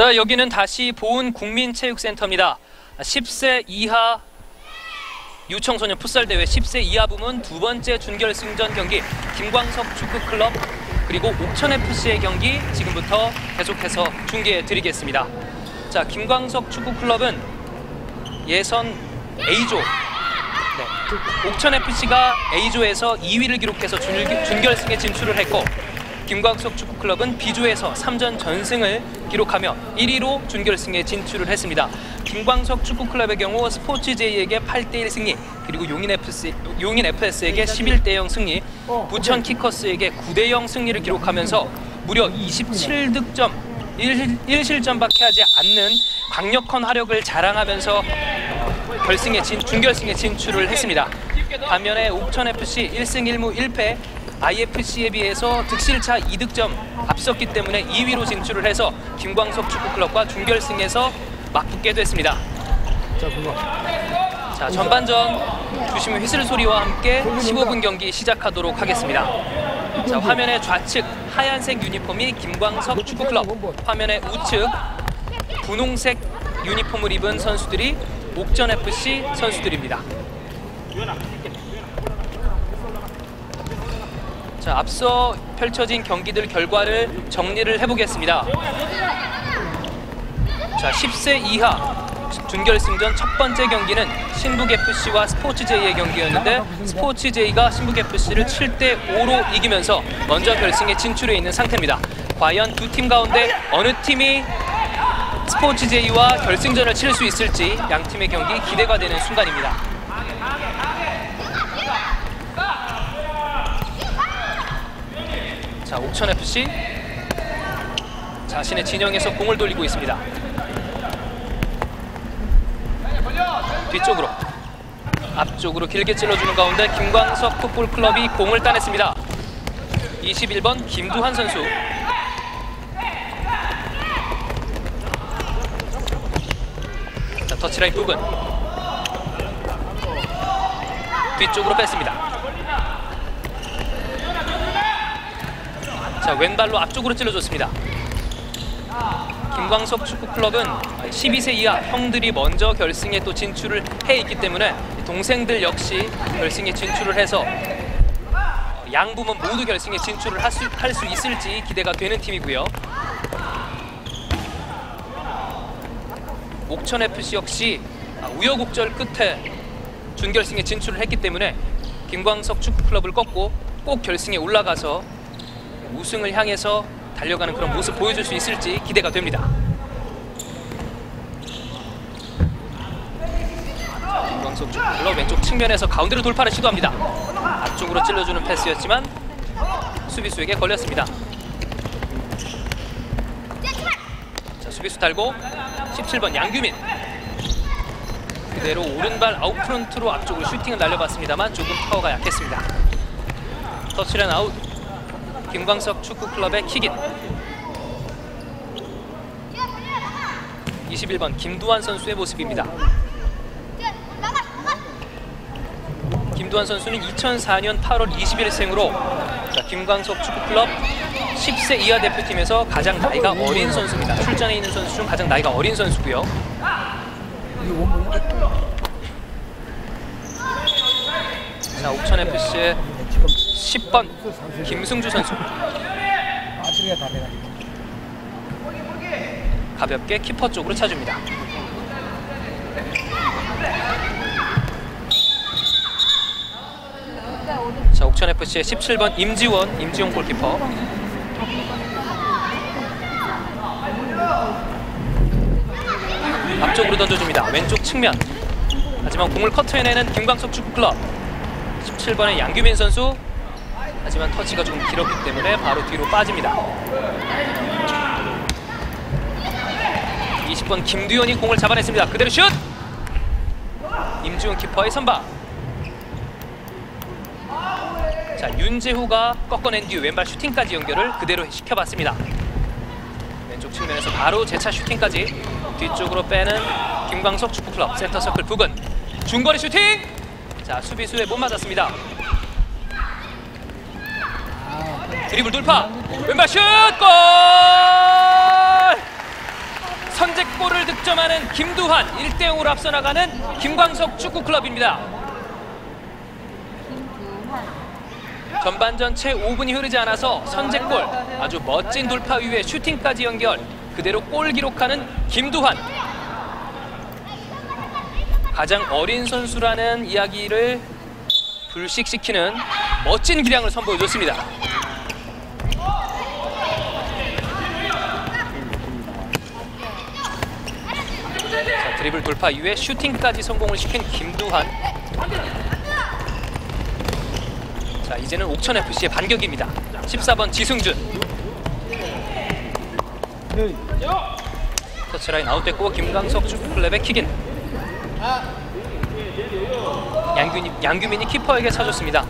네, 여기는 다시 보은국민체육센터입니다. 10세 이하 유청소년 풋살대회 10세 이하 부문 두 번째 준결승전 경기 김광석 축구클럽 그리고 옥천FC의 경기 지금부터 계속해서 중계해 드리겠습니다. 자, 김광석 축구클럽은 예선 A조, 옥천FC가 A조에서 2위를 기록해서 준결승에 진출을 했고, 김광석 축구클럽은 B조에서 3전 전승을 기록하며 1위로 준결승에 진출을 했습니다. 김광석 축구클럽의 경우 스포츠J에게 8대1 승리, 그리고 용인FS에게 11대0 승리, 부천 키커스에게 9대0 승리를 기록하면서 무려 27득점, 1실점밖에 하지 않는 강력한 화력을 자랑하면서 준결승에 진출을 했습니다. 반면에 옥천FC 1승 1무 1패, IFC에 비해서 득실차 2득점 앞섰기 때문에 2위로 진출을 해서 김광석 축구클럽과 준결승에서 맞붙게 됐습니다. 자, 전반전 주심의 휘슬 소리와 함께 15분 경기 시작하도록 하겠습니다. 자, 화면의 좌측 하얀색 유니폼이 김광석 축구클럽, 화면의 우측 분홍색 유니폼을 입은 선수들이 옥천FC 선수들입니다. 자, 앞서 펼쳐진 경기들 결과를 정리를 해보겠습니다. 자, 10세 이하 준결승전 첫 번째 경기는 신북FC와 스포츠J의 경기였는데, 스포츠J가 신북FC를 7대5로 이기면서 먼저 결승에 진출해 있는 상태입니다. 과연 두 팀 가운데 어느 팀이 스포츠J와 결승전을 치를 수 있을지 양 팀의 경기 기대가 되는 순간입니다. 자, 옥천FC 자신의 진영에서 공을 돌리고 있습니다. 뒤쪽으로, 앞쪽으로 길게 찔러주는 가운데 김광석 풋볼클럽이 공을 따냈습니다. 21번 김두한 선수. 자, 터치라인 부근. 뒤쪽으로 뺐습니다. 자, 왼발로 앞쪽으로 찔러줬습니다. 김광석 축구클럽은 12세 이하 형들이 먼저 결승에 또 진출을 해 있기 때문에 동생들 역시 결승에 진출을 해서 양 부문 모두 결승에 진출을 할 수 있을지 기대가 되는 팀이고요. 옥천FC 역시 우여곡절 끝에 준결승에 진출을 했기 때문에 김광석 축구클럽을 꺾고 꼭 결승에 올라가서 우승을 향해서 달려가는 그런 모습 보여줄 수 있을지 기대가 됩니다. 자, 김광석 축구클럽 왼쪽 측면에서 가운데로 돌파를 시도합니다. 앞쪽으로 찔러주는 패스였지만 수비수에게 걸렸습니다. 자, 수비수 달고 17번 양규민. 그대로 오른발 아웃프런트로 앞쪽으로 슈팅을 날려봤습니다만 조금 파워가 약했습니다. 터치라인 아웃. 김광석 축구클럽의 킥인. 21번 김두한 선수의 모습입니다. 김두한 선수는 2004년 8월 21일생으로 김광석 축구클럽 10세 이하 대표팀에서 가장 나이가 어린 선수입니다. 출전해 있는 선수 중 가장 나이가 어린 선수고요. 자, 옥천FC의 10번 김승주 선수. 가볍게 키퍼 쪽으로 차줍니다. 자, 옥천FC의 17번 임지원 골키퍼. 앞쪽으로 던져줍니다. 왼쪽 측면. 하지만 공을 커트해내는 김광석 축구클럽. 17번의 양규민 선수. 하지만 터치가 좀 길었기 때문에 바로 뒤로 빠집니다. 20번 김두현이 공을 잡아냈습니다. 그대로 슛! 임지훈 키퍼의 선방. 자, 윤재후가 꺾어낸 뒤 왼발 슈팅까지 연결을 그대로 시켜봤습니다. 왼쪽 측면에서 바로 재차 슈팅까지. 뒤쪽으로 빼는 김광석 축구클럽. 센터 서클 부근. 중거리 슈팅! 자, 수비수에 못 맞았습니다. 드리블 돌파, 왼발 슛! 골! 선제골을 득점하는 김두환, 1대0으로 앞서 나가는 김광석 축구클럽입니다. 전반전 채 5분이 흐르지 않아서 선제골, 아주 멋진 돌파 이후에 슈팅까지 연결, 그대로 골 기록하는 김두환. 가장 어린 선수라는 이야기를 불식시키는 멋진 기량을 선보여줬습니다. 자, 드리블 돌파 이후에 슈팅까지 성공을 시킨 김두환. 자, 이제는 옥천FC의 반격입니다. 14번 지승준. 터치라인 아웃됐고 김광석 축구클럽의 킥인. 양규민이 키퍼에게 차줬습니다.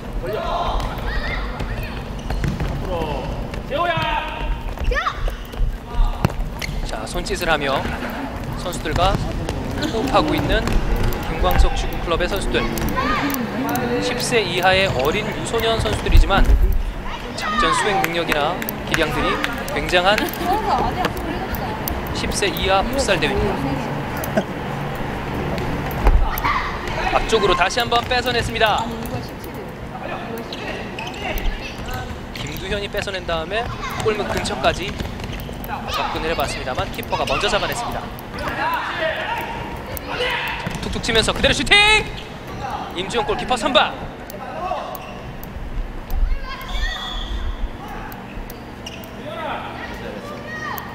자, 손짓을 하며 선수들과 호흡하고 있는 김광석 축구클럽의 선수들. 10세 이하의 어린 유소년 선수들이지만 작전 수행 능력이나 기량들이 굉장한 10세 이하 풋살 대회입니다. 앞쪽으로 다시 한번 뺏어냈습니다. 김두현이 뺏어낸 다음에 골문 근처까지 접근을 해봤습니다만 키퍼가 먼저 잡아냈습니다. 툭툭 치면서 그대로 슈팅! 임지영 골키퍼 선방!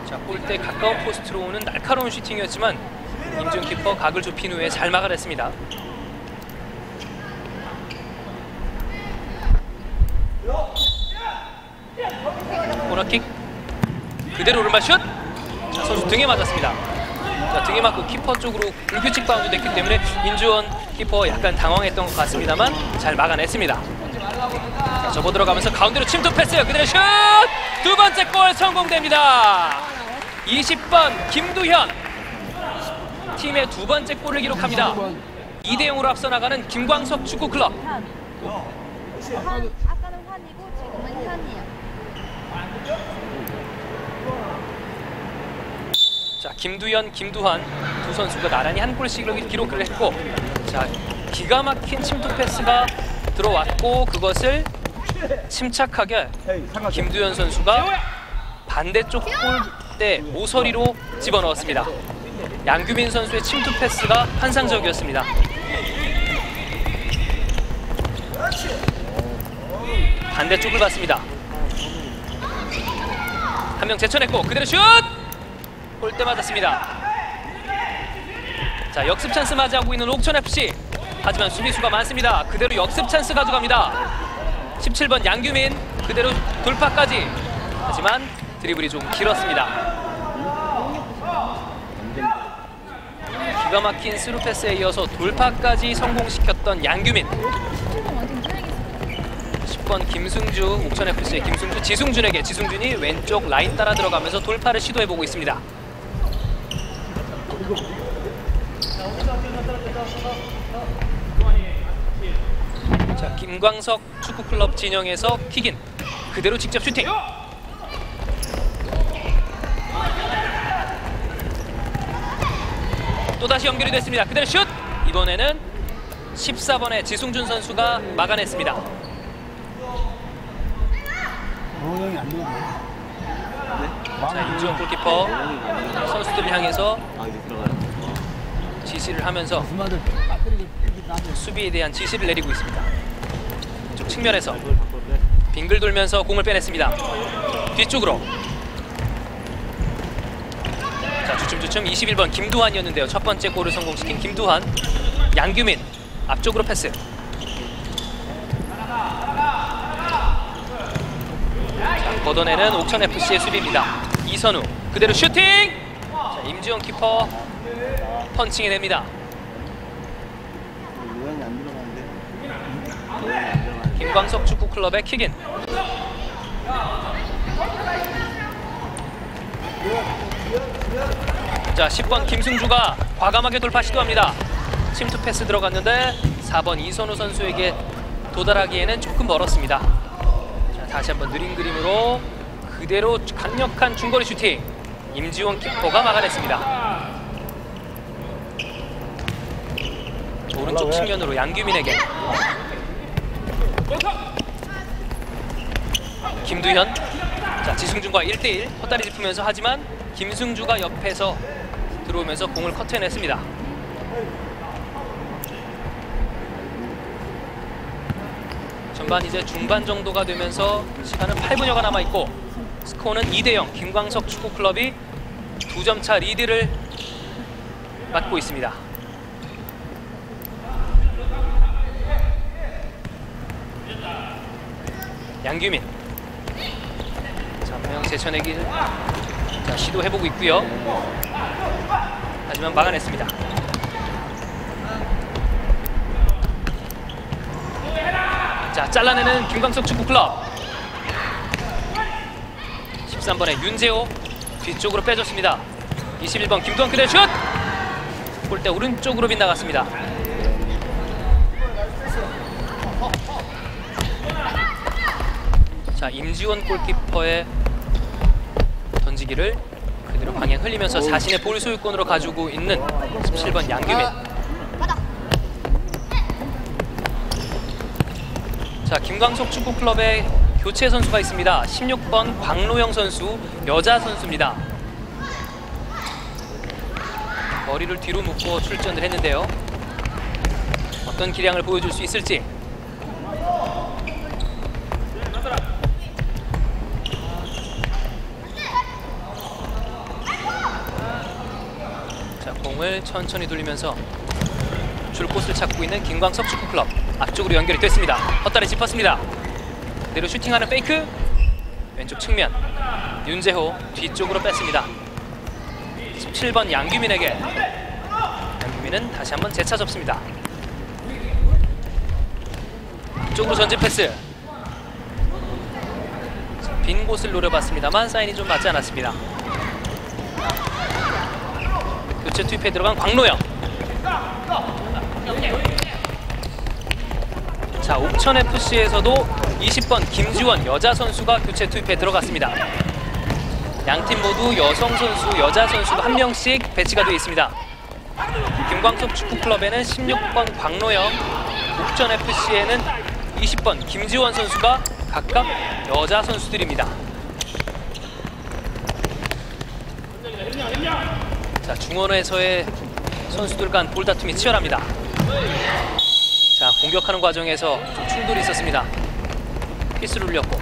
자, 골대 가까운 포스트로 오는 날카로운 슈팅이었지만 임지영 키퍼 각을 좁힌 후에 잘 막아냈습니다. 코너킥 그대로 오른발 슛! 자, 선수 등에 맞았습니다. 자, 등에 맞고 키퍼 쪽으로 불규칙 바운드 됐기 때문에 임지원 키퍼 약간 당황했던 것 같습니다만 잘 막아냈습니다. 자, 접어 들어가면서 가운데로 침투 패스 그대로 슛! 두 번째 골 성공됩니다. 20번 김두현 팀의 두 번째 골을 기록합니다. 2대0으로 앞서 나가는 김광석 축구클럽. 아까는 환이고 지금은 현이에요. 자, 김두현, 김두환 두 선수가 나란히 한 골씩을 기록을 했고, 자, 기가 막힌 침투 패스가 들어왔고 그것을 침착하게 김두현 선수가 반대쪽 골대 모서리로 집어넣었습니다. 양규민 선수의 침투 패스가 환상적이었습니다. 반대쪽을 봤습니다. 한 명 제쳐냈고 그대로 슛! 골대 맞았습니다. 자, 역습 찬스 맞이하고 있는 옥천FC. 하지만 수비수가 많습니다. 그대로 역습 찬스 가져갑니다. 17번 양규민 그대로 돌파까지. 하지만 드리블이 좀 길었습니다. 기가 막힌 스루 패스에 이어서 돌파까지 성공시켰던 양규민. 10번 김승주, 옥천FC의 김승주, 지승준에게. 지승준이 왼쪽 라인 따라 들어가면서 돌파를 시도해보고 있습니다. 자, 김광석 축구클럽 진영에서 킥인 그대로 직접 슈팅. 또다시 연결이 됐습니다. 그대로 슛! 이번에는 14번의 지승준 선수가 막아냈습니다. 자, 임지원 골키퍼 선수들을 향해서 지시를 하면서 수비에 대한 지시를 내리고 있습니다. 이쪽 측면에서 빙글 돌면서 공을 빼냈습니다. 뒤쪽으로. 자, 주춤주춤 21번 김두환이었는데요. 첫 번째 골을 성공시킨 김두환. 양규민 앞쪽으로 패스. 자, 걷어내는 옥천FC의 수비입니다. 이선우 그대로 슈팅! 자, 임지원 키퍼 펀칭해냅니다. 김광석 축구클럽의 킥인. 자, 10번 김승주가 과감하게 돌파 시도합니다. 침투 패스 들어갔는데 4번 이선우 선수에게 도달하기에는 조금 멀었습니다. 자, 다시 한번 느린 그림으로 그대로 강력한 중거리 슈팅. 임지원 키퍼가 막아냈습니다. 오른쪽 측면으로 양규민에게. 김두현. 자, 지승준과 1대1 헛다리 짚으면서, 하지만 김승주가 옆에서 들어오면서 공을 커트해냈습니다. 전반 이제 중반 정도가 되면서 시간은 8분여가 남아있고 스코어는 2대0. 김광석 축구클럽이 2점 차 리드를 맡고 있습니다. 양규민. 자, 한 명 제쳐내기를 시도해보고 있고요. 하지만 막아냈습니다. 자, 잘라내는 김광석 축구클럽. 13번의 윤재호 뒤쪽으로 빼줬습니다. 21번 김두한 그대 슛! 골대 오른쪽으로 빗나갔습니다. 자, 임지원 골키퍼의 던지기를 그대로 방향 흘리면서 자신의 볼 소유권으로 가지고 있는 17번 양규민. 자, 김광석 축구클럽의 교체 선수가 있습니다. 16번 광로영 선수, 여자 선수입니다. 머리를 뒤로 묶고 출전을 했는데요. 어떤 기량을 보여줄 수 있을지. 자, 공을 천천히 돌리면서 줄 곳을 찾고 있는 김광석 축구클럽. 앞쪽으로 연결이 됐습니다. 헛다리 짚었습니다. 그대로 슈팅하는 페이크. 왼쪽 측면 윤재호 뒤쪽으로 뺐습니다. 17번 양규민에게. 양규민은 다시 한번 재차 접습니다. 앞쪽으로 전진 패스. 빈 곳을 노려봤습니다만 사인이 좀 맞지 않았습니다. 교체 투입에 들어간 광로영. 자, 옥천FC에서도 20번 김지원 여자 선수가 교체 투입에 들어갔습니다. 양팀 모두 여성 선수, 여자 선수가 한 명씩 배치가 되어 있습니다. 김광석 축구클럽에는 16번 광로영, 옥천FC에는 20번 김지원 선수가 각각 여자 선수들입니다. 자, 중원에서의 선수들 간 볼다툼이 치열합니다. 자, 공격하는 과정에서 좀 충돌이 있었습니다. 피스를 올렸고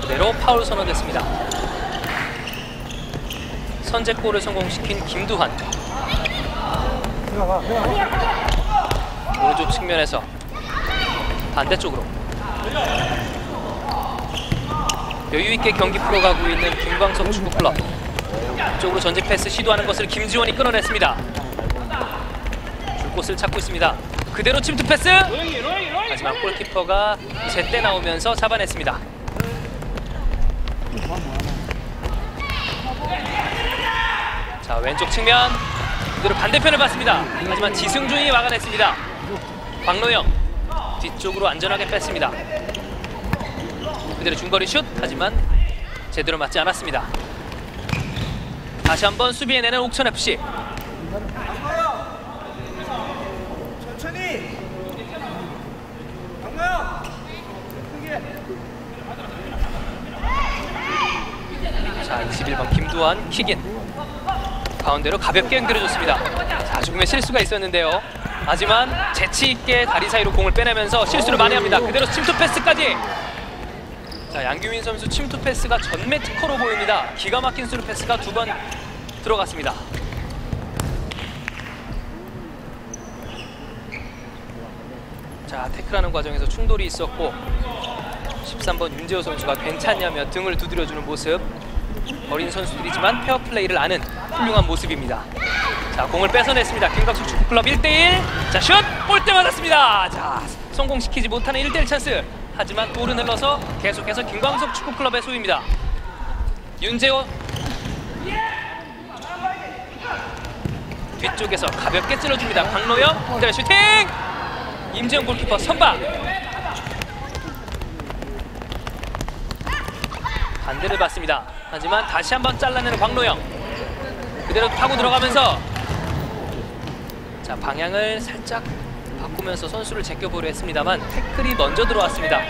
그대로 파울 선언됐습니다. 선제골을 성공시킨 김두한. 오른쪽 측면에서 반대쪽으로 여유있게 경기 풀어가고 있는 김광석 축구클럽. 쪽으로 전진 패스 시도하는 것을 김지원이 끊어냈습니다. 줄 곳을 찾고 있습니다. 그대로 침투 패스! 하지만 골키퍼가 제때 나오면서 잡아냈습니다. 자, 왼쪽 측면 그대로 반대편을 봤습니다. 하지만 지승준이 막아냈습니다. 광로영 뒤쪽으로 안전하게 뺐습니다. 그대로 중거리 슛! 하지만 제대로 맞지 않았습니다. 다시 한번 수비해내는 옥천FC. 천천히. 자, 21번 김두한 킥인. 가운데로 가볍게 연결해줬습니다. 자, 조금의 실수가 있었는데요. 하지만 재치있게 다리 사이로 공을 빼내면서 실수를 만회합니다. 그대로 침투 패스까지. 자, 양규민 선수 침투 패스가 전매 특허로 보입니다. 기가 막힌 스루 패스가 2번 들어갔습니다. 자, 태클하는 과정에서 충돌이 있었고 13번 윤재호 선수가 괜찮냐며 등을 두드려주는 모습. 어린 선수들이지만 페어플레이를 아는 훌륭한 모습입니다. 자, 공을 뺏어냈습니다. 김광석 축구클럽 1대1. 자, 슛! 골대 맞았습니다. 자, 성공시키지 못하는 1대1 찬스. 하지만 볼은 흘러서 계속해서 김광석 축구클럽의 소유입니다. 윤재호 뒤쪽에서 가볍게 찔러줍니다. 강로영 그대로 슈팅! 임지영 골키퍼 선방. 반대를 받습니다. 하지만 다시 한번 잘라내는 광로영. 그대로 타고 들어가면서 자, 방향을 살짝 바꾸면서 선수를 제껴보려 했습니다만 태클이 먼저 들어왔습니다.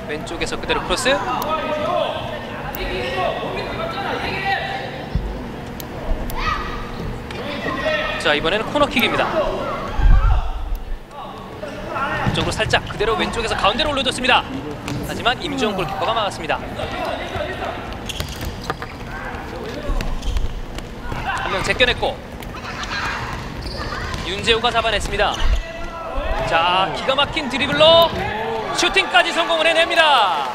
왼쪽에서 그대로 크로스. 자, 이번에는 코너킥입니다. 쪽으로 살짝 그대로 왼쪽에서 가운데로 올려줬습니다. 하지만 임지원 골키퍼가 막았습니다. 한 명 제껴냈고 윤재우가 잡아냈습니다. 자, 기가 막힌 드리블로 슈팅까지 성공을 해냅니다.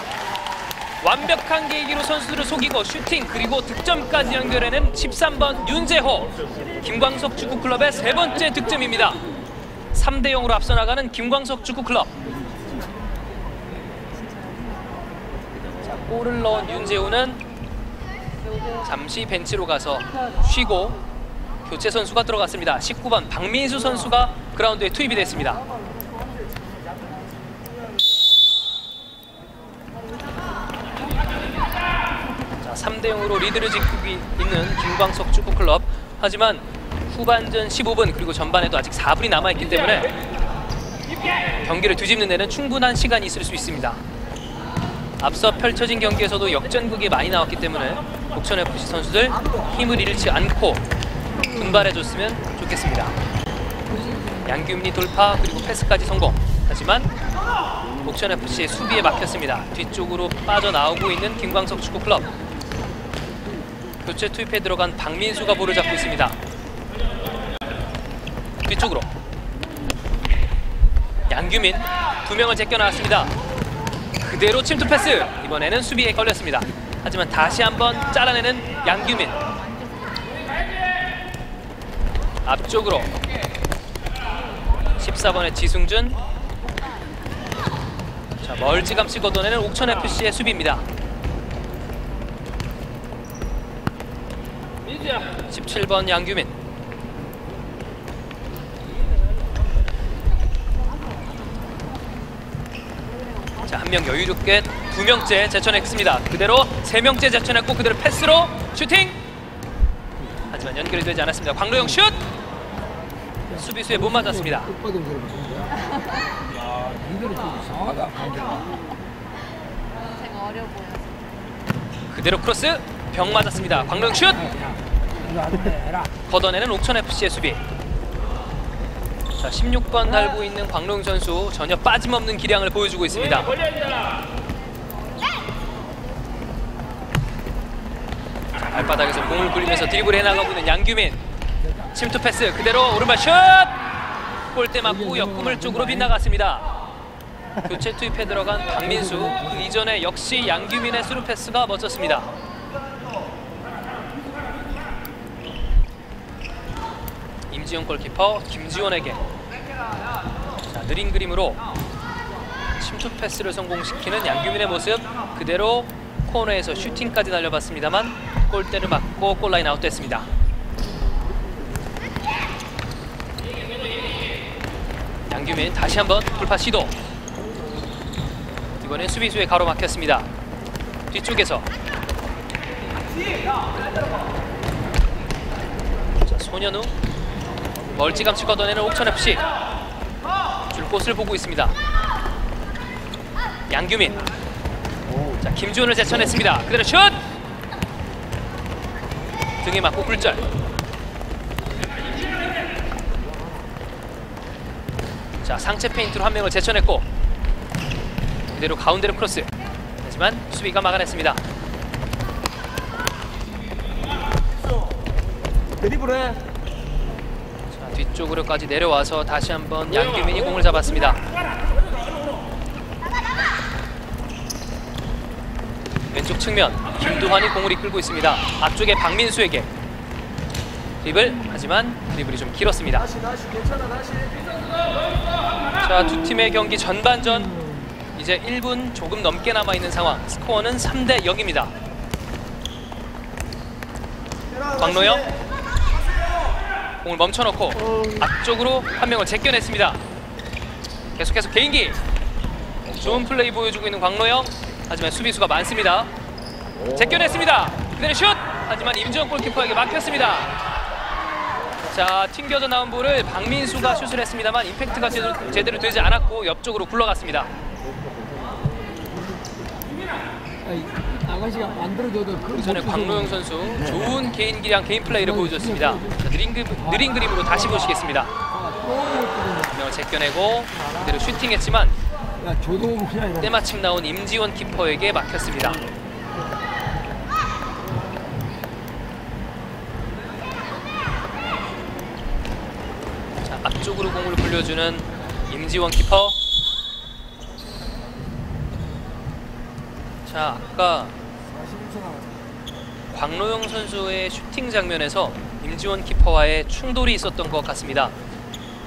완벽한 계기로 선수들을 속이고 슈팅 그리고 득점까지 연결해낸 13번 윤재호. 김광석 축구클럽의 세 번째 득점입니다. 3대 0으로 앞서 나가는 김광석 축구클럽. 자, 골을 넣은 윤재호는 잠시 벤치로 가서 쉬고 교체 선수가 들어갔습니다. 19번 박민수 선수가 그라운드에 투입이 됐습니다. 자, 3대 0으로 리드를 지키고 있는 김광석 축구클럽. 하지만 후반전 15분 그리고 전반에도 아직 4분이 남아있기 때문에 경기를 뒤집는 데는 충분한 시간이 있을 수 있습니다. 앞서 펼쳐진 경기에서도 역전극이 많이 나왔기 때문에 옥천FC 선수들 힘을 잃지 않고 분발해줬으면 좋겠습니다. 양규민이 돌파 그리고 패스까지 성공. 하지만 옥천FC의 수비에 막혔습니다. 뒤쪽으로 빠져나오고 있는 김광석 축구클럽. 교체 투입에 들어간 박민수가 볼을 잡고 있습니다. 뒤쪽으로 양규민 2명을 제껴 나왔습니다. 그대로 침투 패스. 이번에는 수비에 걸렸습니다. 하지만 다시 한번 잘라내는 양규민. 앞쪽으로 14번의 지승준. 자, 멀찌감치 걷어내는 옥천FC의 수비입니다. 17번 양규민. 자, 한 명 여유롭게 2명째 제쳐냈습니다. 그대로 3명째 제쳐냈고 그대로 패스로 슈팅! 하지만 연결이 되지 않았습니다. 광로영 슛! 수비수에 못 맞았습니다. 제가 어려 보여서. 그대로 크로스 병 맞았습니다. 광로영 슛! 걷어내는 옥천FC의 수비. 자, 16번 달고 있는 광로영 선수 전혀 빠짐없는 기량을 보여주고 있습니다. 자, 발바닥에서 공을 굴리면서 드리블 해나가고 있는 양규민. 침투 패스 그대로 오른발 슛! 골대 맞고 옆구물 쪽으로 빗나갔습니다. 교체 투입에 들어간 박민수. 그 이전에 역시 양규민의 스루 패스가 멋졌습니다. 임지훈 골키퍼 김지원에게 자, 느린 그림으로 침투 패스를 성공시키는 양규민의 모습. 그대로 코너에서 슈팅까지 날려봤습니다만 골대를 맞고 골라인 아웃됐습니다. 양규민 다시 한번 돌파 시도. 이번엔 수비수에 가로막혔습니다. 뒤쪽에서 자, 손현우 멀찌감치 걷어내는 옥천FC. 줄 곳을 보고 있습니다. 양규민. 자, 김주훈을 제쳐냈습니다. 그대로 슛! 등에 맞고 굴절. 자, 상체 페인트로 한 명을 제쳐냈고 그대로 가운데로 크로스. 하지만 수비가 막아냈습니다. 드리블해. 자, 뒤쪽으로까지 내려와서 다시 한번 양규민이 공을 잡았습니다. 왼쪽 측면 김두환이 공을 이끌고 있습니다. 앞쪽에 박민수에게 드리블. 하지만 드리블이 좀 길었습니다. 다시 괜찮아 다시. 자, 두 팀의 경기 전반전 이제 1분 조금 넘게 남아있는 상황. 스코어는 3대 0입니다. 광로영 공을 멈춰놓고 앞쪽으로 한 명을 제껴냈습니다. 계속해서 개인기. 좋은 플레이 보여주고 있는 광로영. 하지만 수비수가 많습니다. 제껴냈습니다. 그대로 슛! 하지만 임지원 골키퍼에게 막혔습니다. 자, 튕겨져 나온 볼을 박민수가 슛을 했습니다만 임팩트가 제대로 되지 않았고 옆쪽으로 굴러갔습니다. 아가씨가 만들어줘도 그 전에 광노영 선수 좋은 개인기량 개인 플레이를 보여줬습니다. 자, 느린 그림으로 다시 보시겠습니다. 명을 제껴내고 그대로 슈팅했지만 때마침 나온 임지원 키퍼에게 막혔습니다. 자, 앞쪽으로 공을 굴려주는 임지원 키퍼. 자, 아까 광노영 선수의 슈팅 장면에서 임지원 키퍼와의 충돌이 있었던 것 같습니다.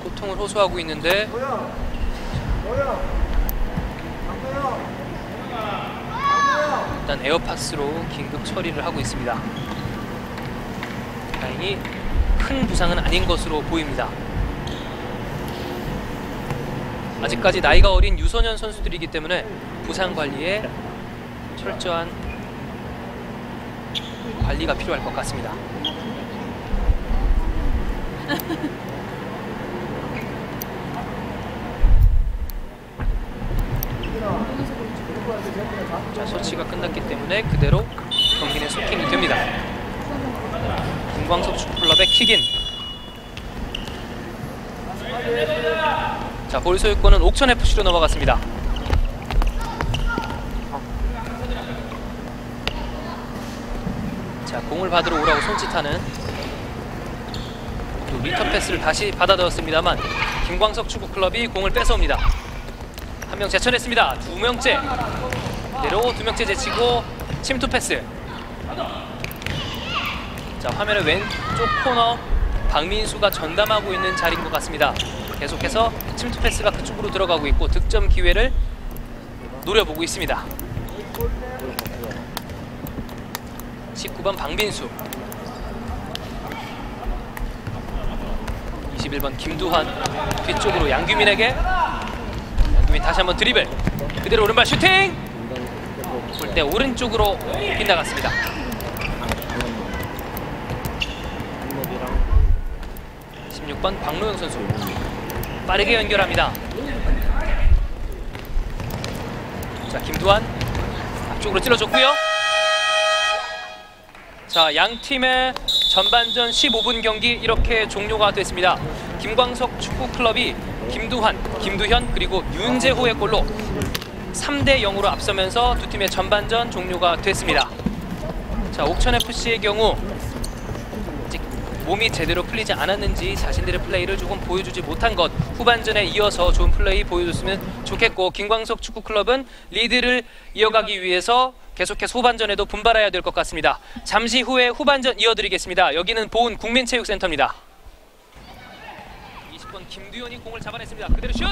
고통을 호소하고 있는데 일단 에어파스로 긴급 처리를 하고 있습니다. 다행히 큰 부상은 아닌 것으로 보입니다. 아직까지 나이가 어린 유소년 선수들이기 때문에 부상 관리에 철저한 관리가 필요할 것 같습니다. 자, 소치가 끝났기 때문에 그대로 경기는 소킹이 됩니다. 김광석 축구클럽의 킥인. 자, 볼 소유권은 옥천FC로 넘어갔습니다. 자, 공을 받으러 오라고 손짓하는 또 리턴 패스를 다시 받아들었습니다만 김광석 축구클럽이 공을 뺏어옵니다. 한 명 제쳐냈습니다. 두 명째 그대로 두 명째 제치고 침투 패스. 자, 화면의 왼쪽 코너 박민수가 전담하고 있는 자리인 것 같습니다. 계속해서 침투 패스가 그쪽으로 들어가고 있고 득점 기회를 노려보고 있습니다. 19번 박민수, 21번 김두환, 뒤쪽으로 양규민에게. 양규민 다시 한번 드리블, 그대로 오른발 슈팅! 골대 오른쪽으로 빗나갔습니다. 16번 광노영 선수 빠르게 연결합니다. 자, 김두환 앞쪽으로 찔러줬고요. 자, 양 팀의 전반전 15분 경기 이렇게 종료가 됐습니다. 김광석 축구클럽이 김두환, 김두현 그리고 윤재호의 골로 3대 0으로 앞서면서 두 팀의 전반전 종료가 됐습니다. 자, 옥천FC의 경우 아직 몸이 제대로 풀리지 않았는지 자신들의 플레이를 조금 보여주지 못한 것, 후반전에 이어서 좋은 플레이 보여줬으면 좋겠고, 김광석 축구클럽은 리드를 이어가기 위해서 계속해서 후반전에도 분발해야 될 것 같습니다. 잠시 후에 후반전 이어드리겠습니다. 여기는 보은 국민체육센터입니다. 20번 김두현이 공을 잡아냈습니다. 그대로 슛!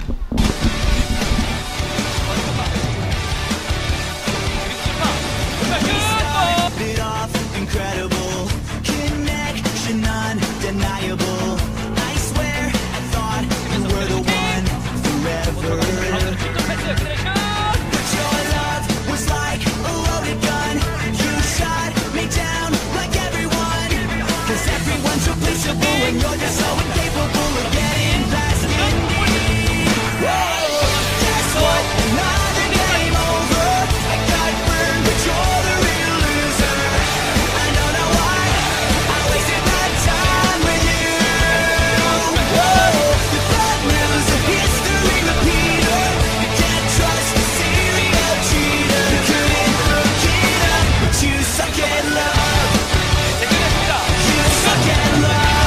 And you're just so incapable of getting past me. Guess what? Another game over. I got burned, but you're the real loser. I don't know why I wasted my time with you. The bad news of history repeater. You can't trust a serial cheater. You couldn't look it up, but you suck at love. You suck at love.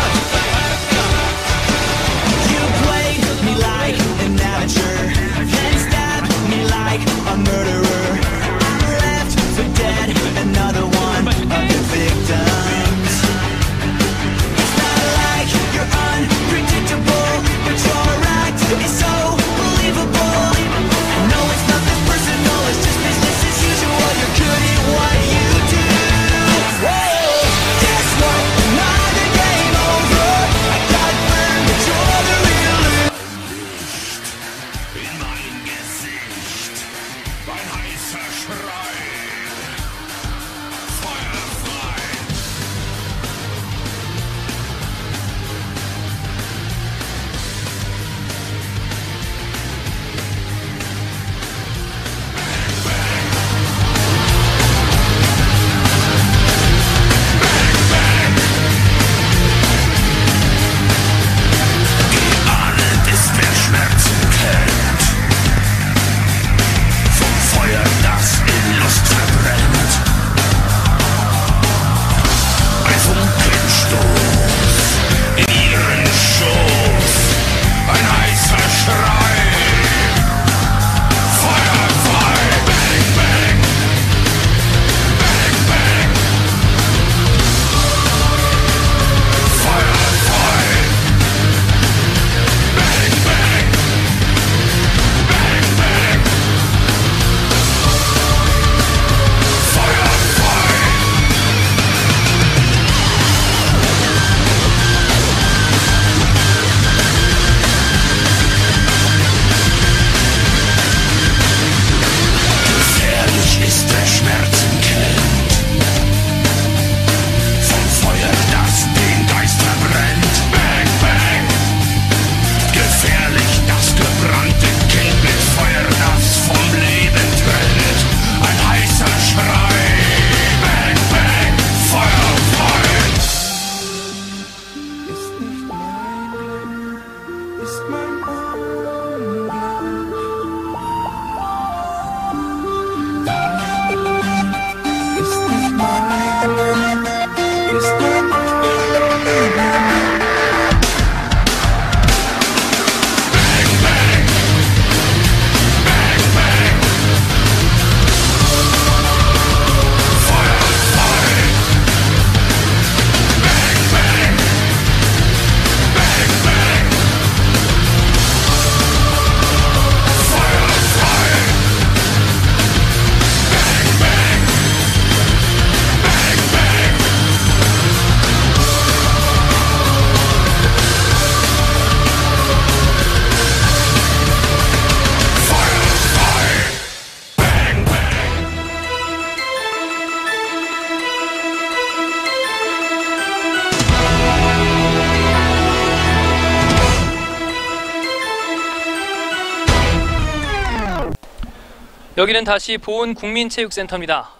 여기는 다시 보은국민체육센터입니다.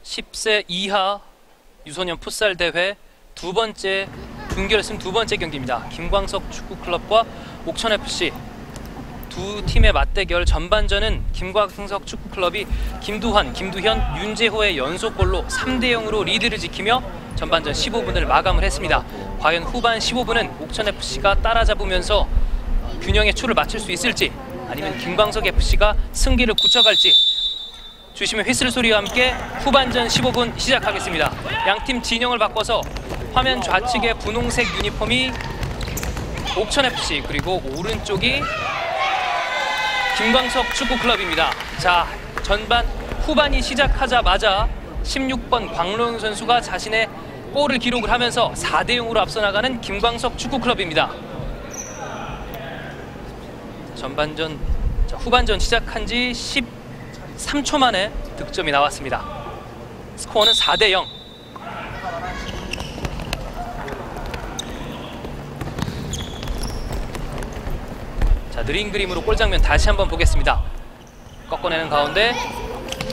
10세 이하 유소년 풋살 대회 두 번째 준결승 두 번째 경기입니다. 김광석 축구클럽과 옥천FC 두 팀의 맞대결. 전반전은 김광석 축구클럽이 김두환, 김두현, 윤재호의 연속골로 3대0으로 리드를 지키며 전반전 15분을 마감을 했습니다. 과연 후반 15분은 옥천FC가 따라잡으면서 균형의 추를 맞출 수 있을지, 아니면 김광석FC가 승기를 굳혀갈지. 주심의 휘슬 소리와 함께 후반전 15분 시작하겠습니다. 양팀 진영을 바꿔서 화면 좌측의 분홍색 유니폼이 옥천FC, 그리고 오른쪽이 김광석 축구클럽입니다. 자, 전반 후반이 시작하자마자 16번 광로영 선수가 자신의 골을 기록을 하면서 4대0으로 앞서 나가는 김광석 축구클럽입니다. 후반전 시작한 지 13초 만에 득점이 나왔습니다. 스코어는 4대0. 자, 느린 그림으로 골 장면 다시 한번 보겠습니다. 꺾어내는 가운데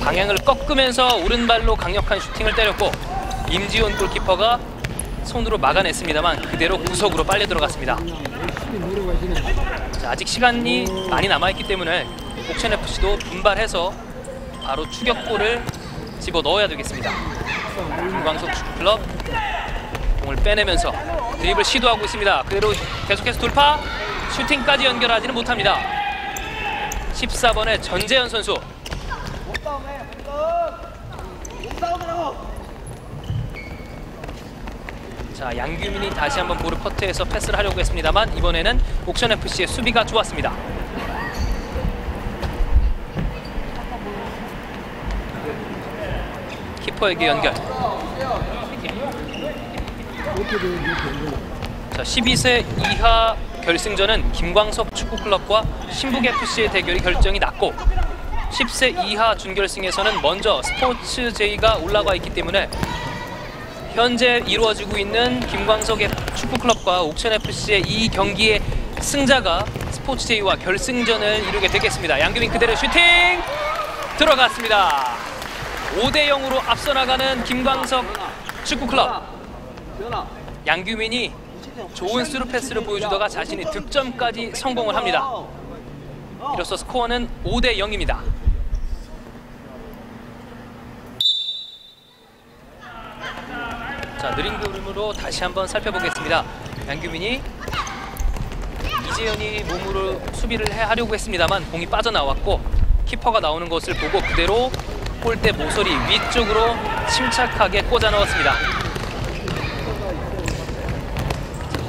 방향을 꺾으면서 오른발로 강력한 슈팅을 때렸고, 임지훈 골키퍼가 손으로 막아냈습니다만 그대로 구석으로 빨려 들어갔습니다. 자, 아직 시간이 많이 남아있기 때문에 옥천FC도 분발해서 바로 추격골을 집어넣어야 되겠습니다. 김광석 축구클럽 공을 빼내면서 드리블 시도하고 있습니다. 그대로 계속해서 돌파, 슈팅까지 연결하지는 못합니다. 14번의 전재현 선수. 자, 양규민이 다시 한번 볼을 커트해서 패스를 하려고 했습니다만 이번에는 옥천FC의 수비가 좋았습니다. 키퍼에게 연결. 자, 12세 이하 결승전은 김광석 축구클럽과 신북FC의 대결이 결정이 났고, 10세 이하 준결승에서는 먼저 스포츠J가 올라가 있기 때문에 현재 이루어지고 있는 김광석 축구클럽과 옥천FC의 이 경기의 승자가 스포츠J와 결승전을 이루게 되겠습니다. 양규민 그대로 슈팅 들어갔습니다. 5대0으로 앞서 나가는 김광석 축구클럽. 양규민이 좋은 스루 패스를 보여주다가 자신이 득점까지 성공을 합니다. 이로써 스코어는 5대0입니다. 자, 느린 그림으로 다시 한번 살펴보겠습니다. 양규민이 이재현이 몸으로 수비를 하려고 했습니다만 공이 빠져나왔고, 키퍼가 나오는 것을 보고 그대로 골대 모서리 위쪽으로 침착하게 꽂아 넣었습니다. 자,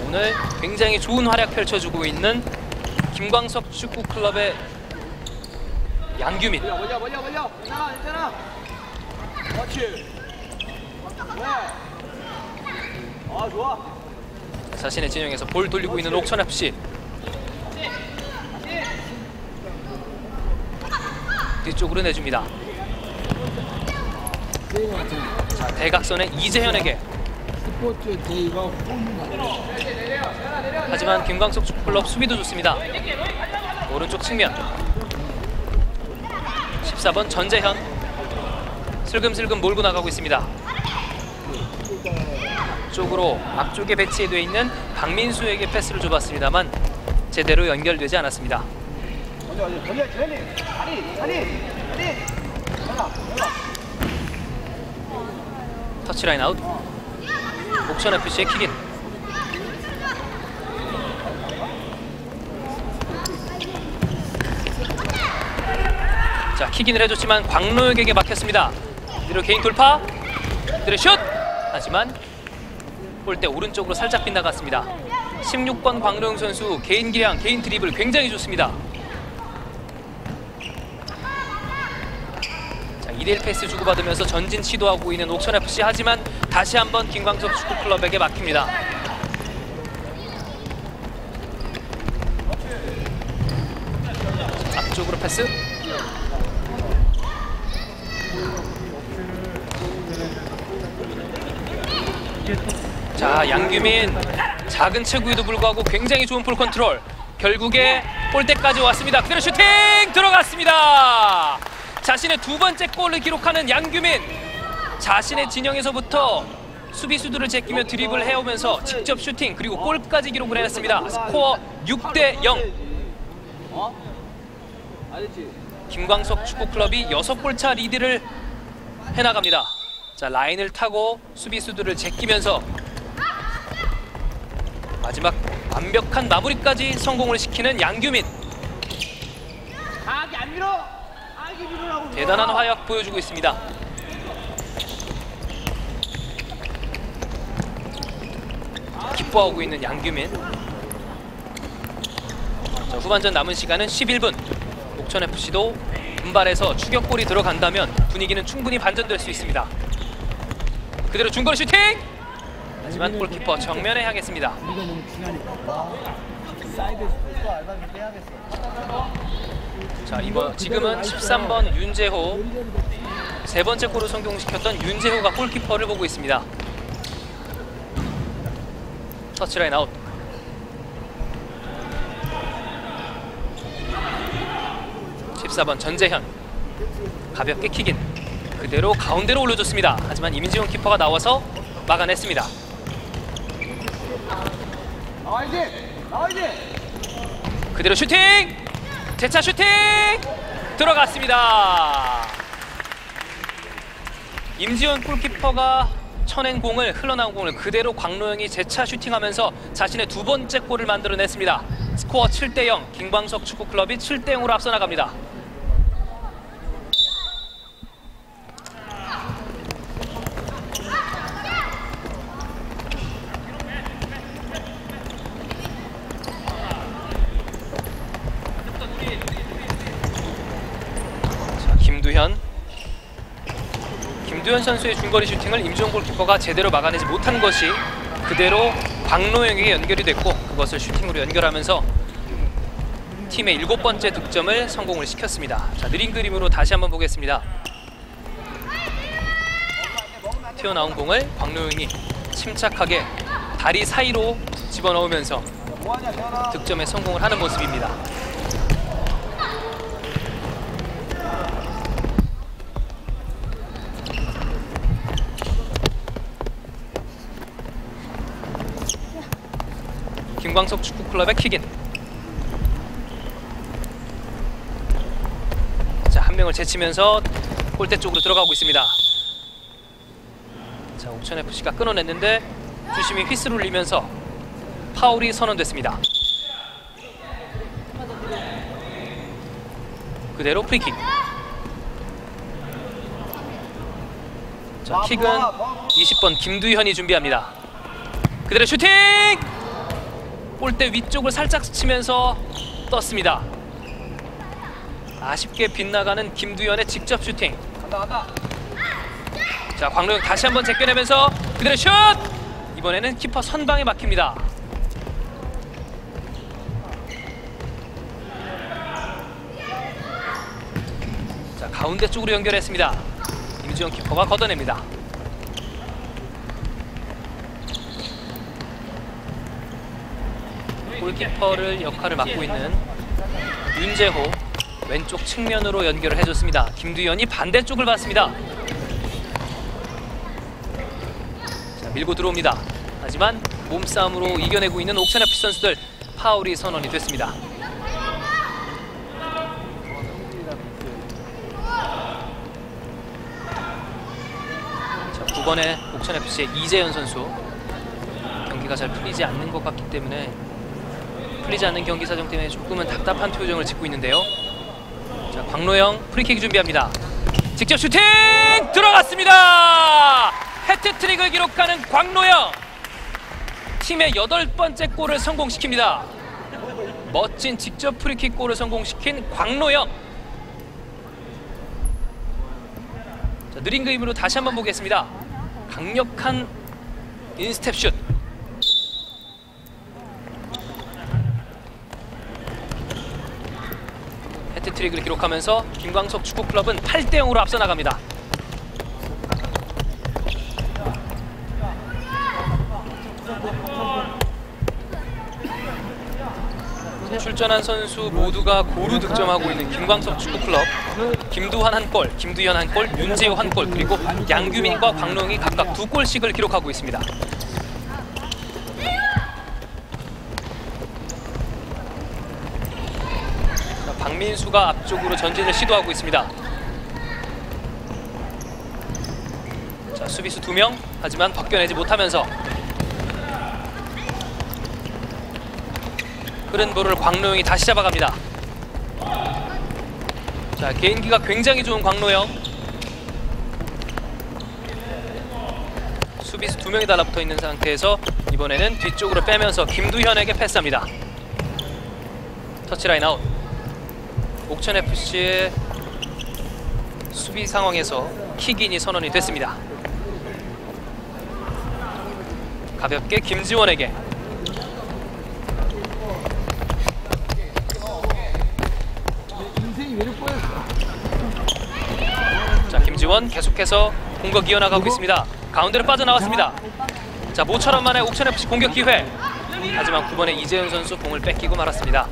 오늘 굉장히 좋은 활약 펼쳐주고 있는 김광석 축구클럽의 양규민. 벌려. 괜찮아. 그렇지. 아, 좋아. 자신의 진영에서 볼 돌리고 있는 옥천FC. 뒤쪽으로 내줍니다. 자, 대각선의 이재현에게. 하지만 김광석 축구클럽 수비도 좋습니다. 오른쪽 측면 14번 전재현 슬금슬금 몰고 나가고 있습니다. 쪽으로 앞쪽에 배치되어 있는 박민수에게 패스를 줘봤습니다만 제대로 연결되지 않았습니다. 터치라인 아웃. 옥천FC의 킥인. 자, 킥인을 해줬지만 광로혁에게 막혔습니다. 이대로 개인 돌파, 이대로 슛! 하지만 골대 오른쪽으로 살짝 빗나갔습니다. 16번 광로영 선수 개인 기량, 개인 드리블 굉장히 좋습니다. 자, 2대1 패스 주고받으면서 전진 시도하고 있는 옥천FC. 하지만 다시 한번 김광석 축구클럽에게 막힙니다. 앞쪽으로 패스. 자, 양규민 작은 체구에도 불구하고 굉장히 좋은 볼 컨트롤. 결국에 골대까지 왔습니다. 그대로 슈팅 들어갔습니다. 자신의 두 번째 골을 기록하는 양규민. 자신의 진영에서부터 수비수들을 제끼며 드리블 해오면서 직접 슈팅 그리고 골까지 기록을 해냈습니다. 스코어 6대0. 알겠지? 김광석 축구클럽이 6골차 리드를 해나갑니다. 자, 라인을 타고 수비수들을 제끼면서 마지막 완벽한 마무리까지 성공을 시키는 양규민. 강하게 안 밀어! 강하게 밀으라고! 대단한 화약 보여주고 있습니다. 기뻐하고 있는 양규민. 자, 후반전 남은 시간은 11분. 옥천FC도 분발해서 추격골이 들어간다면 분위기는 충분히 반전될 수 있습니다. 그대로 중거리 슈팅! 하지만 골키퍼 정면에 향했습니다. 자, 지금은 13번 윤재호, 세 번째 골을 성공시켰던 윤재호가 골키퍼를 보고 있습니다. 터치라인 아웃. 전재현 가볍게 킥인. 그대로 가운데로 올려줬습니다. 하지만 임지훈 키퍼가 나와서 막아냈습니다. 나와야지! 그대로 슈팅! 재차 슈팅! 들어갔습니다. 임지훈 골키퍼가 쳐낸 공을, 흘러나온 공을 그대로 광로영이 재차 슈팅하면서 자신의 두 번째 골을 만들어냈습니다. 스코어 7대0. 김광석 축구클럽이 7대0으로 앞서 나갑니다. 김두현 선수의 중거리 슈팅을 임지훈 골키퍼가 제대로 막아내지 못한 것이 그대로 광로영에게 연결이 됐고, 그것을 슈팅으로 연결하면서 팀의 7번째 득점을 성공을 시켰습니다. 자, 느린 그림으로 다시 한번 보겠습니다. 튀어나온 공을 광로영이 침착하게 다리 사이로 집어넣으면서 득점에 성공을 하는 모습입니다. 김광석 축구클럽의 킥인. 자, 한 명을 제치면서 골대 쪽으로 들어가고 있습니다. 자, 옥천FC가 끊어냈는데 주심이 휘스를 울리면서 파울이 선언됐습니다. 그대로 프리킥. 자, 킥은 20번 김두현이 준비합니다. 그대로 슈팅! 골대 위쪽을 살짝 스치면서 떴습니다. 아쉽게 빗나가는 김두현의 직접 슈팅. 간다. 자, 광로영 다시 한번 제껴내면서 그대로 슛! 이번에는 키퍼 선방에 막힙니다. 자, 가운데 쪽으로 연결했습니다. 임지영 키퍼가 걷어냅니다. 골키퍼를 역할을 맡고 있는 윤재호, 왼쪽 측면으로 연결을 해줬습니다. 김두현이 반대쪽을 봤습니다. 자, 밀고 들어옵니다. 하지만 몸싸움으로 이겨내고 있는 옥천FC 선수들, 파울이 선언이 됐습니다. 자, 9번의 옥천FC의 이재현 선수, 경기가 잘 풀리지 않는 것 같기 때문에, 풀리지 않는 경기 사정 때문에 조금은 답답한 표정을 짓고 있는데요. 자, 광로영 프리킥 준비합니다. 직접 슈팅! 들어갔습니다! 해트트릭을 기록하는 광로영! 팀의 8번째 골을 성공시킵니다. 멋진 직접 프리킥 골을 성공시킨 광로영. 자, 느린 그림으로 다시 한번 보겠습니다. 강력한 인스텝 슛. 해트트릭을 기록하면서 김광석 축구클럽은 8대0으로 앞서 나갑니다. 출전한 선수 모두가 고루 득점하고 있는 김광석 축구클럽. 김두한 1골, 김두현 1골, 윤재호 1골, 그리고 양규민과 광노영이 각각 2골씩을 기록하고 있습니다. 자, 박민수가 앞쪽으로 전진을 시도하고 있습니다. 자, 수비수 2명, 하지만 벗겨내지 못하면서 흐른 볼을 광노영이 다시 잡아갑니다. 자, 개인기가 굉장히 좋은 광노영. 수비수 2명이 달라붙어 있는 상태에서 이번에는 뒤쪽으로 빼면서 김두현에게 패스합니다. 터치라인 아웃. 옥천FC의 수비 상황에서 킥인이 선언이 됐습니다. 가볍게 김지원에게. 자, 김지원 계속해서 공격 이어나가고 있습니다. 가운데로 빠져나왔습니다. 자, 모처럼 만에 옥천FC 공격 기회. 하지만 9번의 이재현 선수 공을 뺏기고 말았습니다.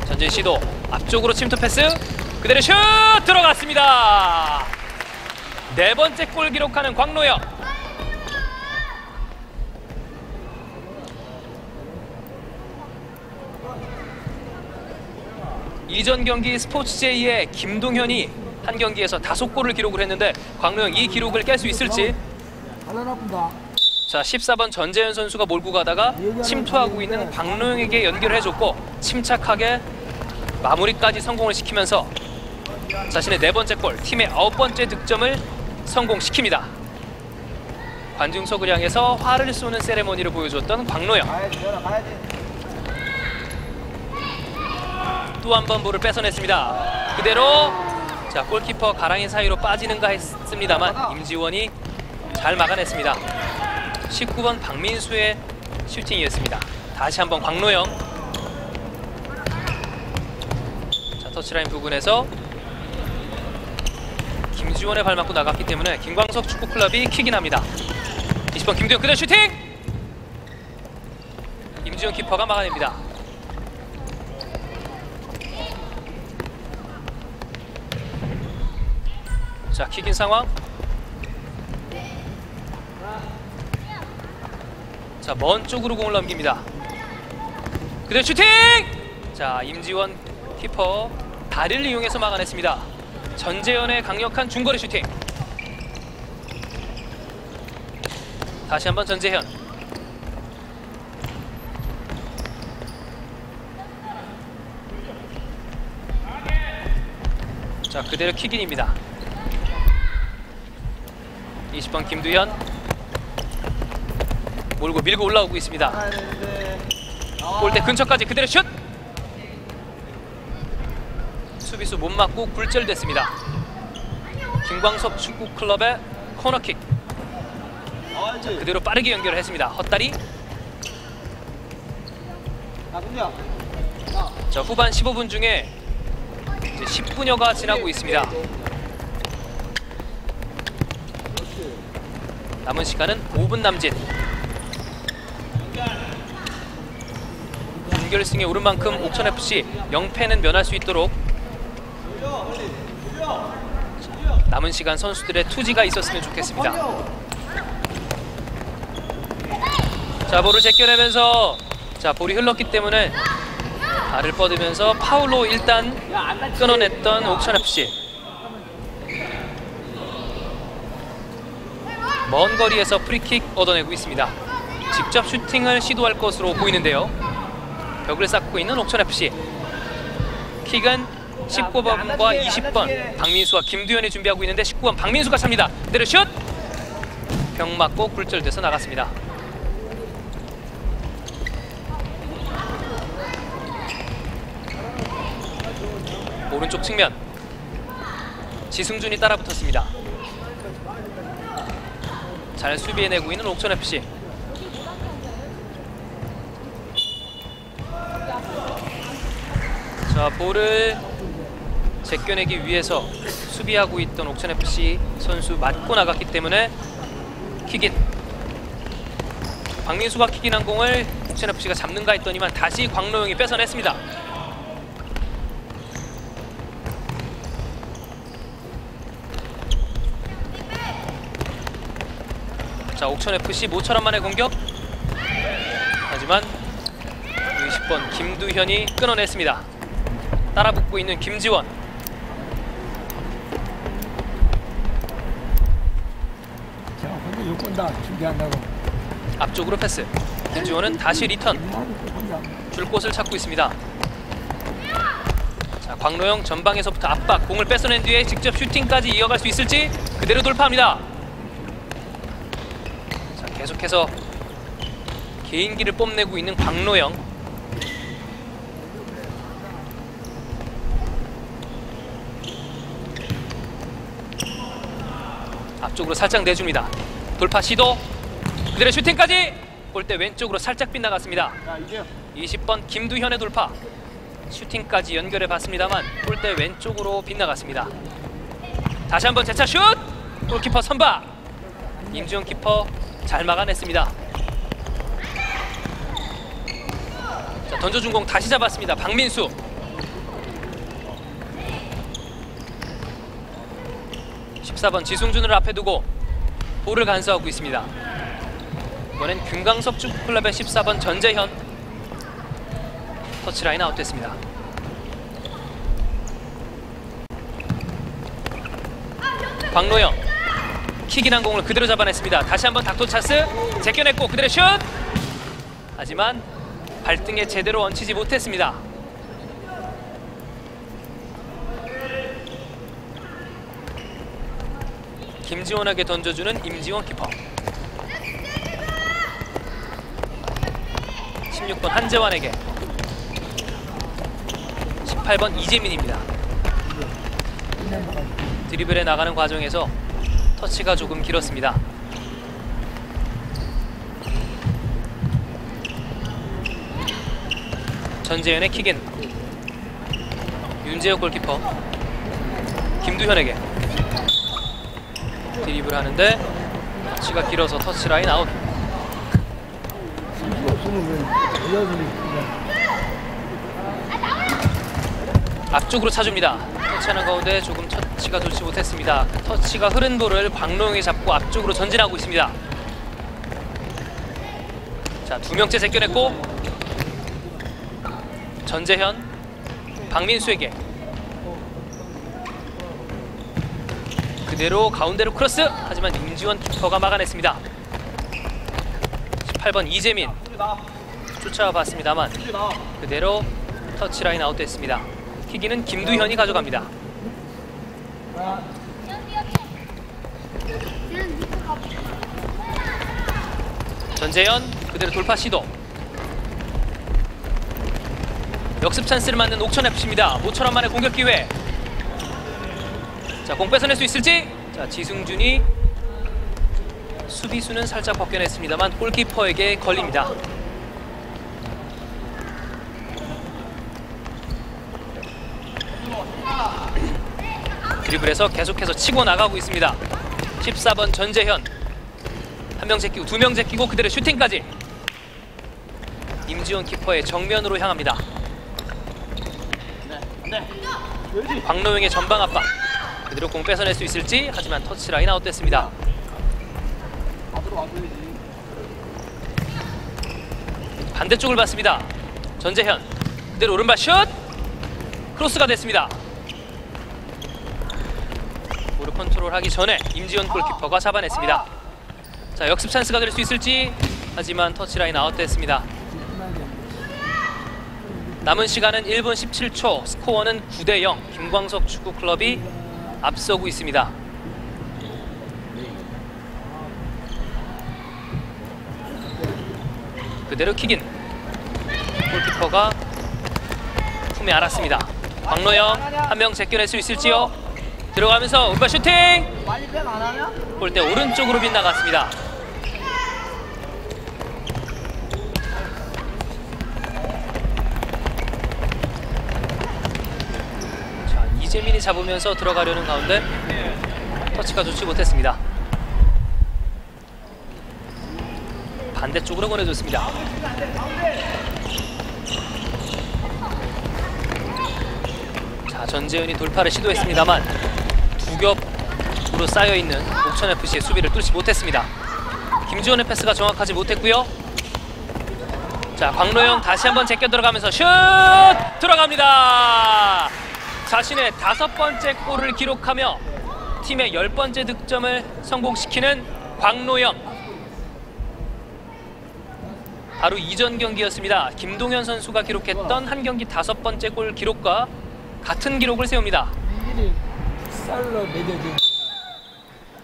전진 시도, 앞쪽으로 침투 패스, 그대로 슛 들어갔습니다. 4번째 골 기록하는 광노영. 이전 경기 스포츠제이의 김동현이 한 경기에서 5골을 기록을 했는데 광노영 이 기록을 깰 수 있을지. 자, 14번 전재현 선수가 몰고 가다가 침투하고 있는 광노영에게 연결을 해줬고 침착하게 마무리까지 성공을 시키면서 자신의 4번째 골, 팀의 9번째 득점을 성공시킵니다. 관중석을 향해서 화를 쏘는 세레모니를 보여줬던 광노영. 또 한 번 볼을 뺏어냈습니다. 그대로 자, 골키퍼 가랑이 사이로 빠지는가 했습니다만 임지원이 잘 막아냈습니다. 19번 박민수의 슈팅이었습니다. 다시 한번 광노영. 자, 터치라인 부근에서 김지원의 발 맞고 나갔기 때문에 김광석 축구클럽이 킥인합니다. 20번 김두현 그대로 슈팅! 임지원 키퍼가 막아냅니다. 자, 킥인 상황. 자, 먼 쪽으로 공을 넘깁니다. 그대로 슈팅! 자, 임지원 키퍼 다리를 이용해서 막아냈습니다. 전재현의 강력한 중거리 슈팅. 다시 한번 전재현. 자, 그대로 킥인입니다. 20번 김두현 몰고 밀고 올라오고 있습니다. 골대 근처까지 그대로 슛! 수비수 못 맞고 굴절됐습니다. 김광석 축구클럽의 코너킥. 자, 그대로 빠르게 연결을 했습니다. 헛다리. 자, 후반 15분 중에 이제 10분여가 지나고 있습니다. 남은 시간은 5분 남짓. 준결승에 오른 만큼 옥천FC 0패는 면할 수 있도록 남은 시간 선수들의 투지가 있었으면 좋겠습니다. 자, 볼을 제껴내면서 자, 볼이 흘렀기 때문에 발을 뻗으면서 파울로 일단 끊어냈던 옥천FC. 먼 거리에서 프리킥 얻어내고 있습니다. 직접 슈팅을 시도할 것으로 보이는데요. 벽을 쌓고 있는 옥천FC. 킥은 19번과 20번 박민수와 김두현이 준비하고 있는데 19번 박민수가 찹니다. 그대로 슛! 벽 맞고 굴절돼서 나갔습니다. 오른쪽 측면 지승준이 따라붙었습니다. 잘 수비해내고 있는 옥천FC. 자, 볼을 제껴내기 위해서 수비하고 있던 옥천FC 선수 맞고 나갔기 때문에 킥인. 박민수가 킥인한 공을 옥천FC가 잡는가 했더니만 다시 광로영이 뺏어냈습니다. 자, 옥천FC 모처럼 만의 공격. 하지만 20번 김두현이 끊어냈습니다. 따라붙고 있는 김지원. 자, 근데 6번 다 준비한다고. 앞쪽으로 패스. 김지원은 다시 리턴. 줄 곳을 찾고 있습니다. 자, 광로영 전방에서부터 압박. 공을 뺏어낸 뒤에 직접 슈팅까지 이어갈 수 있을지. 그대로 돌파합니다. 자, 계속해서 개인기를 뽐내고 있는 광로영. 앞쪽으로 살짝 내줍니다. 돌파 시도. 그대로 슈팅까지. 골대 왼쪽으로 살짝 빗나갔습니다. 20번 김두현의 돌파. 슈팅까지 연결해 봤습니다만 골대 왼쪽으로 빗나갔습니다. 다시 한번 재차 슛. 골키퍼 선박. 임지훈 키퍼 잘 막아냈습니다. 자, 던져준 공 다시 잡았습니다. 박민수. (14번) 지승준을 앞에 두고 볼을 간수하고 있습니다. 이번엔 김광석 축구클럽의 14번 전재현. 터치라인 아웃됐습니다. 광로영 킥인한 공을 그대로 잡아냈습니다. 다시 한번 닥터 차스 제껴냈고 그대로 슛. 하지만 발등에 제대로 얹히지 못했습니다. 김지원에게 던져주는 임지원 키퍼. 16번 한재환에게. 18번 이재민입니다. 드리블에 나가는 과정에서 터치가 조금 길었습니다. 전재현의 킥인. 윤재혁 골키퍼. 김두현에게. 드리블 하는데 터치가 길어서 터치라인 아웃. 앞쪽으로 차줍니다. 터치하는 가운데 조금 터치가 좋지 못했습니다. 그 터치가 흐른 볼을 광로영이 잡고 앞쪽으로 전진하고 있습니다. 자, 2명째 제껴냈고 전재현 박민수에게. 그대로 가운데로 크로스. 하지만 임지원 키퍼가 막아냈습니다. 18번 이재민 쫓아와 봤습니다만 그대로 터치라인 아웃됐습니다. 킥인은 김두현이 가져갑니다. 전재현 그대로 돌파 시도. 역습 찬스를 맞는 옥천FC입니다. 모처럼 만의 공격 기회. 자, 공 뺏어낼 수 있을지. 자, 지승준이 수비수는 살짝 벗겨냈습니다만 골키퍼에게 걸립니다. 드리블에서 계속해서 치고 나가고 있습니다. 14번 전재현. 1명 제끼고 2명 제끼고 그대로 슈팅까지. 임지원 키퍼의 정면으로 향합니다. 광로영의 전방 압박. 그대로 공 뺏어낼 수 있을지. 하지만 터치라인 아웃됐습니다. 반대쪽을 봤습니다. 전재현 그대로 오른발 슛. 크로스가 됐습니다. 볼을 컨트롤하기 전에 임지원 골키퍼가 잡아냈습니다. 자, 역습 찬스가 될 수 있을지. 하지만 터치라인 아웃됐습니다. 남은 시간은 1분 17초. 스코어는 9대0. 김광석 축구클럽이 앞서고 있습니다. 그대로 킥인. 골키퍼가 품에 안았습니다. 광로영 1명 제껴낼 수 있을지요. 들어가면서 오른발 슈팅. 골대 오른쪽으로 빗나갔습니다. 자, 이재민이 잡으면서 들어가려는 가운데 터치가 좋지 못했습니다. 반대쪽으로 보내줬습니다. 자, 전재현이 돌파를 시도했습니다만 두 겹으로 쌓여있는 옥천FC의 수비를 뚫지 못했습니다. 김지원의 패스가 정확하지 못했고요. 자, 광로영 다시 한번 제껴 들어가면서 슛! 들어갑니다. 자신의 5번째 골을 기록하며 팀의 10번째 득점을 성공시키는 광로영. 바로 이전 경기였습니다. 김동현 선수가 기록했던 한 경기 5번째 골 기록과 같은 기록을 세웁니다. 일일이 쌀로 매겨진.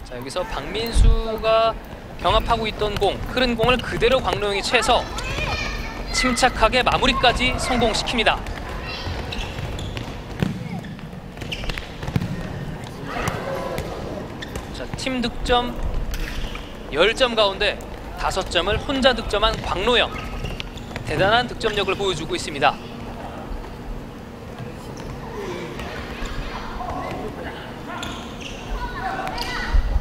자, 여기서 박민수가 경합하고 있던 공, 흐른 공을 그대로 광로영이 채서 침착하게 마무리까지 성공시킵니다. 자, 팀 득점 10점 가운데 5점을 혼자 득점한 광로영. 대단한 득점력을 보여주고 있습니다.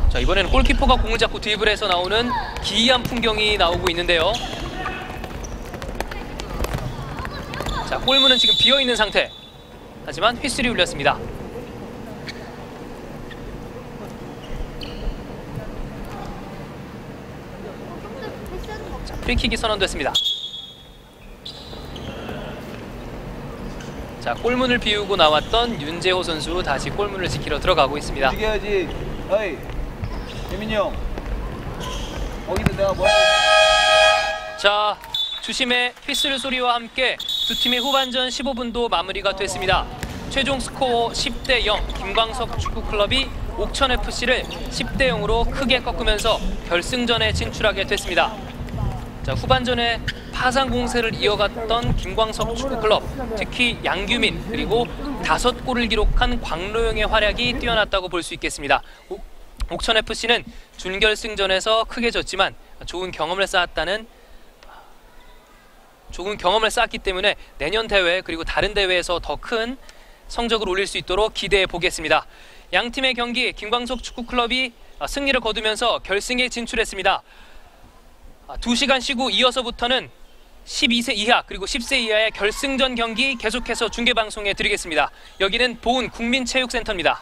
자, 이번에는 골키퍼가 공을 잡고 드리블해서 나오는 기이한 풍경이 나오고 있는데요. 자, 골문은 지금 비어있는 상태. 하지만 휘슬이 울렸습니다. 자, 프리킥이 선언됐습니다. 자, 골문을 비우고 나왔던 윤재호 선수 다시 골문을 지키러 들어가고 있습니다. 움직여야지. 어이, 재민이 형. 거기서 내가 뭐? 자, 주심의 휘슬 소리와 함께 두 팀의 후반전 15분도 마무리가 됐습니다. 최종 스코어 10대0, 김광석 축구클럽이 옥천FC를 10대0으로 크게 꺾으면서 결승전에 진출하게 됐습니다. 자, 후반전에 파상 공세를 이어갔던 김광석 축구클럽, 특히 양규민 그리고 5골을 기록한 광로영의 활약이 뛰어났다고 볼 수 있겠습니다. 옥천FC는 준결승전에서 크게 졌지만 좋은 경험을 쌓았기 때문에 내년 대회 그리고 다른 대회에서 더 큰 성적을 올릴 수 있도록 기대해 보겠습니다. 양 팀의 경기 김광석 축구클럽이 승리를 거두면서 결승에 진출했습니다. 2시간 쉬고 이어서부터는 12세 이하 그리고 10세 이하의 결승전 경기 계속해서 중계방송해 드리겠습니다. 여기는 보은 국민체육센터입니다.